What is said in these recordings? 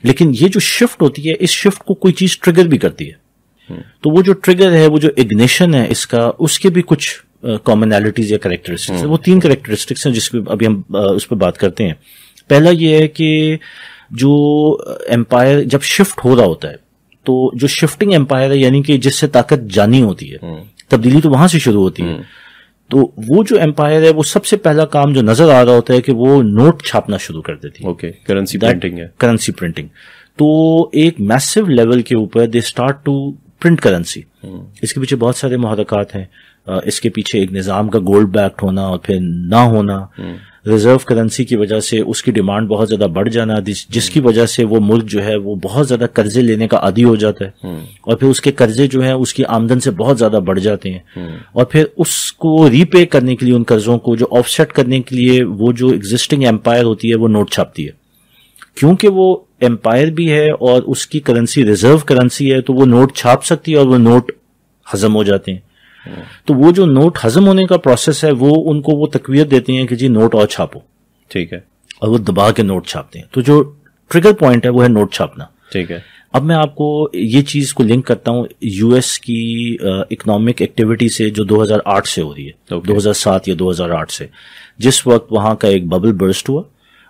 لیکن یہ جو شفٹ ہوتی ہے اس شفٹ کو کوئی چیز ٹریگر بھی کرتی ہے. تو وہ جو ٹریگر ہے, وہ جو اگنیشن ہے اس کا, اس کے بھی کچھ کامنالٹیز یا کریکٹرسٹکس ہیں. وہ 3 کریکٹرسٹکس ہیں جس پہ ابھی ہم اس پہ بات کرتے ہیں. پہلا یہ ہے کہ جو امپائر جب شفٹ ہو رہا ہوتا ہے تو جو شفٹنگ امپائر ہے, یعنی کہ جس سے طاقت جانی ہوتی ہے, تبدیلی تو وہاں سے شروع ہوتی ہے, تو وہ جو امپائر ہے وہ سب سے پہلا کام جو نظر آ رہا ہوتا ہے کہ وہ نوٹ چھاپنا شروع کر دیتی ہے. کرنسی پرنٹنگ ہے. Currency printing. تو ایک میسو لیول کے اوپر they start to print currency. اس کے پیچھے بہت سارے محرکات ہیں. اس کے پیچھے ایک نظام کا گولڈ بیکڈ ہونا اور پھر نہ ہونا, ریزرو کرنسی کی وجہ سے اس کی ڈیمانڈ بہت زیادہ بڑھ جانا, جس کی وجہ سے وہ ملک جو ہے وہ بہت زیادہ قرضے لینے کا عادی ہو جاتا ہے, اور پھر اس کے قرضے جو ہیں اس کی آمدن سے بہت زیادہ بڑھ جاتے ہیں, اور پھر اس کو ری پے کرنے کے لیے, ان قرضوں کو جو آف سیٹ کرنے کے لیے, وہ جو ایگزسٹنگ امپائر ہوتی ہے وہ نوٹ چھاپتی ہے. کیونکہ وہ امپائر بھی ہے اور اس کی کرنسی ریزرو کرنسی ہے, تو وہ نوٹ چھاپ سکتی ہے اور وہ نوٹ ہضم ہو جاتے ہیں. تو وہ جو نوٹ ہضم ہونے کا پروسیس ہے وہ ان کو وہ تقویت دیتے ہیں کہ جی نوٹ اور چھاپو. ٹھیک ہے. اور وہ دبا کے نوٹ چھاپتے ہیں. تو جو ٹریگر پوائنٹ ہے وہ ہے نوٹ چھاپنا. ٹھیک ہے. اب میں آپ کو یہ چیز کو لنک کرتا ہوں یو ایس کی اکنامک ایکٹیویٹی سے جو 2008 سے ہو رہی ہے, 2007 یا 2008 سے, جس وقت وہاں کا ایک ببل برسٹ ہوا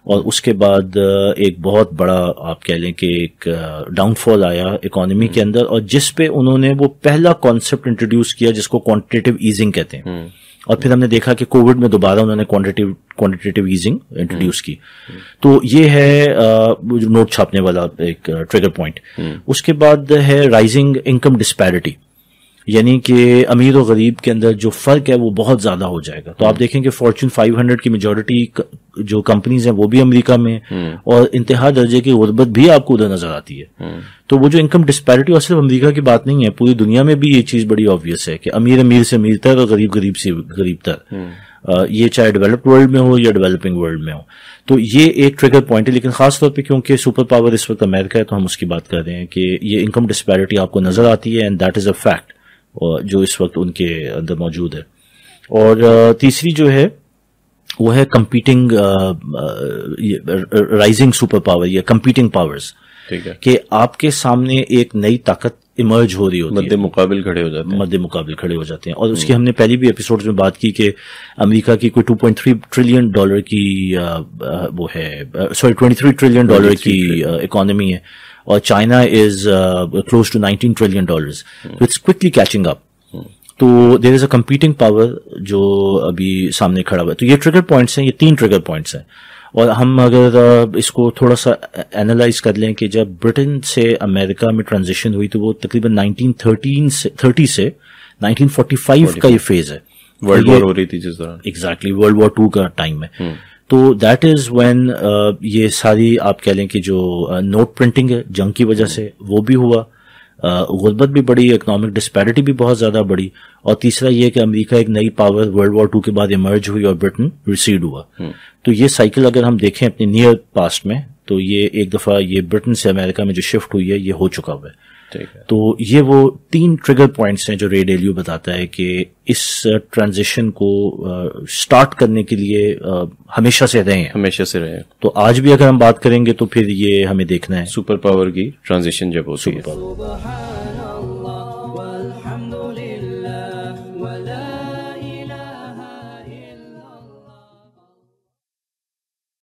اور اس کے بعد ایک بہت بڑا آپ کہہ لیں کہ ایک ڈاؤن فال آیا اکانومی کے اندر, اور جس پہ انہوں نے وہ پہلا کانسیپٹ انٹروڈیوس کیا جس کو کوانٹیٹیو ایزنگ کہتے ہیں. اور پھر ہم نے دیکھا کہ کووڈ میں دوبارہ انہوں نے کوانٹیٹیو ایزنگ انٹروڈیوس کی. تو یہ ہے نوٹ چھاپنے والا ایک ٹریگر پوائنٹ. اس کے بعد ہے رائزنگ انکم ڈسپیرٹی, یعنی کہ امیر و غریب کے اندر جو فرق ہے وہ بہت زیادہ ہو جائے گا. تو آپ دیکھیں کہ فارچون 500 کی میجورٹی جو کمپنیز ہیں وہ بھی امریکہ میں, اور انتہا درجے کی غربت بھی آپ کو ادھر نظر آتی ہے. تو وہ جو انکم ڈسپیرٹی, اور صرف امریکہ کی بات نہیں ہے, پوری دنیا میں بھی یہ چیز بڑی آبویس ہے کہ امیر امیر سے امیر تر اور غریب غریب سے غریب تر, یہ چاہے ڈیولپڈ ورلڈ میں ہو یا ڈیولپنگ ورلڈ میں ہو. تو یہ ایک ٹریگر پوائنٹ ہے. لیکن خاص طور پہ کیونکہ سپر پاور اس وقت امریکہ ہے تو ہم اس کی بات کر رہے ہیں کہ یہ انکم ڈسپیرٹی آپ کو نظر آتی ہے, and that is a fact جو اس وقت ان کے اندر موجود ہے. اور تیسری جو ہے وہ ہے کمپیٹنگ رائزنگ سپر پاور یا کمپیٹنگ پاورز, کہ آپ کے سامنے ایک نئی طاقت ایمرج ہو رہی ہوتی ہے, مد مقابل کھڑے ہو جاتے ہیں. اور اس کی ہم نے پہلی بھی ایپیسوڈ میں بات کی کہ امریکہ کی کوئی $2.3 ٹریلین کی وہ ہے, سوری $23 ٹریلین کی اکانومی ہے, اور China is close to $19 trillion. It's quickly catching up. تو there is a competing power جو ابھی سامنے کھڑا ہوا ہے. تو یہ ٹریگر پوائنٹس ہیں, یہ 3 ٹریگر پوائنٹس ہیں. اور ہم اگر اس کو تھوڑا سا اینالائز کر لیں کہ جب برٹن سے امریکہ میں ٹرانزیشن ہوئی تو وہ تقریباً 1930 سے 1945 کا یہ فیز ہے. ورلڈ وار ہو رہی تھی جس دوران. ایگزیکٹلی, ورلڈ وار 2 کا ٹائم ہے. تو دیٹ از وین یہ ساری آپ کہہ لیں کہ جو نوٹ پرنٹنگ ہے جنگ کی وجہ سے وہ بھی ہوا, غربت بھی بڑی, اکنامک ڈسپیرٹی بھی بہت زیادہ بڑی, اور تیسرا یہ کہ امریکہ ایک نئی پاور ورلڈ وار 2 کے بعد ایمرج ہوئی اور برٹن ریسیڈ ہوا. تو یہ سائیکل اگر ہم دیکھیں اپنے نیئر پاسٹ میں تو یہ ایک دفعہ یہ برٹن سے امریکہ میں جو شفٹ ہوئی ہے یہ ہو چکا ہوا ہے. تو یہ وہ 3 ٹریگر پوائنٹس ہیں جو رے ڈیلیو بتاتا ہے کہ اس ٹرانزیشن کو سٹارٹ کرنے کے لیے ہمیشہ سے رہے. تو آج بھی اگر ہم بات کریں گے تو پھر یہ ہمیں دیکھنا ہے سپر پاور کی ٹرانزیشن جب ہوتی ہے.